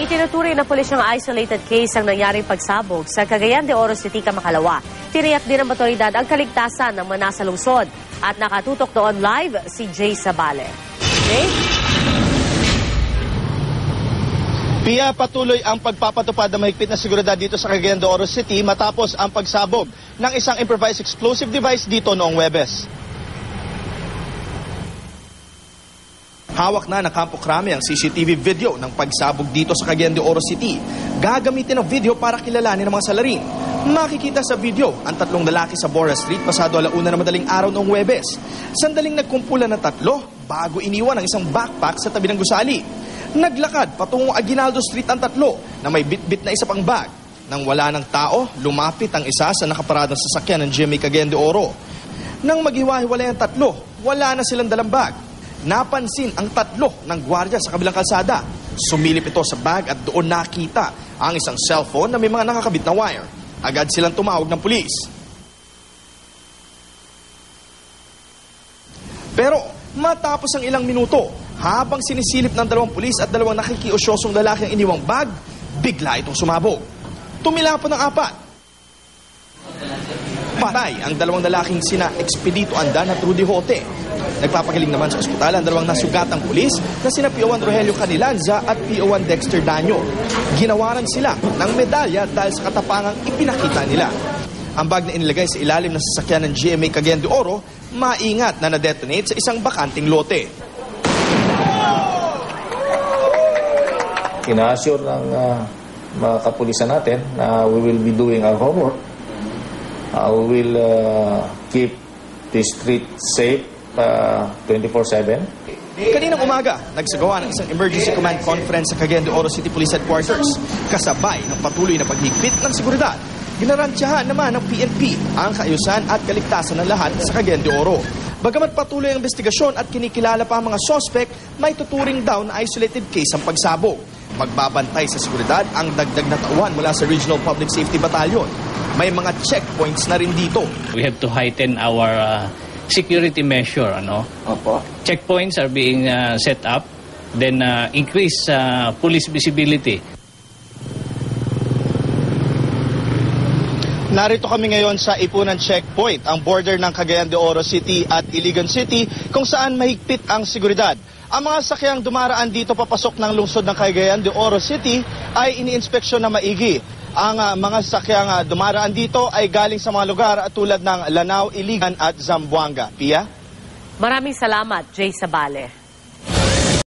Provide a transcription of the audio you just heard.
Itinuturing na pulis ng isolated case ang nangyaring pagsabog sa Cagayan de Oro City, Kamakalawa. Tiniyak din ng otoridad ang kaligtasan ng mga nasa lungsod. At nakatutok doon live si Jay Sabale. Jay? Pia, patuloy ang pagpapatupad ng mahigpit na seguridad dito sa Cagayan de Oro City matapos ang pagsabog ng isang improvised explosive device dito noong Huwebes. Hawak na ng Kampo Krame ang CCTV video ng pagsabog dito sa Cagayan de Oro City. Gagamitin ang video para kilalanin ang mga salarin. Makikita sa video ang tatlong lalaki sa Bora Street pasado 1:00 na madaling araw noong Huwebes. Sandaling nagkumpulan ng tatlo bago iniwan ang isang backpack sa tabi ng gusali. Naglakad patungong Aguinaldo Street ang tatlo na may bitbit na isa pang bag. Nang wala ng tao, lumapit ang isa sa nakaparadang sasakyan ng GMA Cagayan de Oro. Nang maghiwa-hiwalay ang tatlo, wala na silang dalang bag. Napansin ang tatlo ng gwardiya sa kabilang kalsada. Sumilip ito sa bag at doon nakita ang isang cellphone na may mga nakakabit na wire. Agad silang tumawag ng pulis. Pero matapos ang ilang minuto, habang sinisilip ng dalawang pulis at dalawang nakikiusyosong lalaki ang iniwang bag, bigla itong sumabog. Tumilapon ng 4. Patay ang dalawang lalaking sina Expedito Andan at Rudy Jote. Nagpapagaling naman sa ospital ang dalawang nasugatang pulis na sina PO1 Rogelio Canilanza at PO1 Dexter Daño. Ginawaran sila ng medalya dahil sa katapangang ipinakita nila. Ang bag na inilagay sa ilalim ng sasakyan ng GMA Cagayan de Oro, maingat na na-detonate sa isang bakanting lote. Ina-assure ng mga kapulisan natin na we will be doing our homework. We will keep the street safe 24/7. Kaninang umaga, nagsagawa ng isang emergency command conference sa Cagayan de Oro City Police Headquarters, kasabay ng patuloy na paghigpit ng seguridad. Ginarantyahan naman ng PNP ang kaayusan at kaligtasan ng lahat sa Cagayan de Oro. Bagamat patuloy ang investigasyon at kinikilala pa ang mga sospek, may tuturing daw na isolated case ang pagsabog. Magbabantay sa seguridad ang dagdag na tauhan mula sa Regional Public Safety Battalion. May mga checkpoints na rin dito. We have to heighten our security measure, Opo. Checkpoints are being set up, then increase police visibility. Narito kami ngayon sa Ipunan Checkpoint, ang border ng Cagayan de Oro City at Iligan City, kung saan mahigpit ang seguridad. Ang mga sakyang dumaraan dito papasok ng lungsod ng Cagayan de Oro City ay iniinspeksyon na maigi. Ang mga sakyang dumaraan dito ay galing sa mga lugar tulad ng Lanao, Iligan at Zamboanga. Pia? Maraming salamat, Jay Sabale.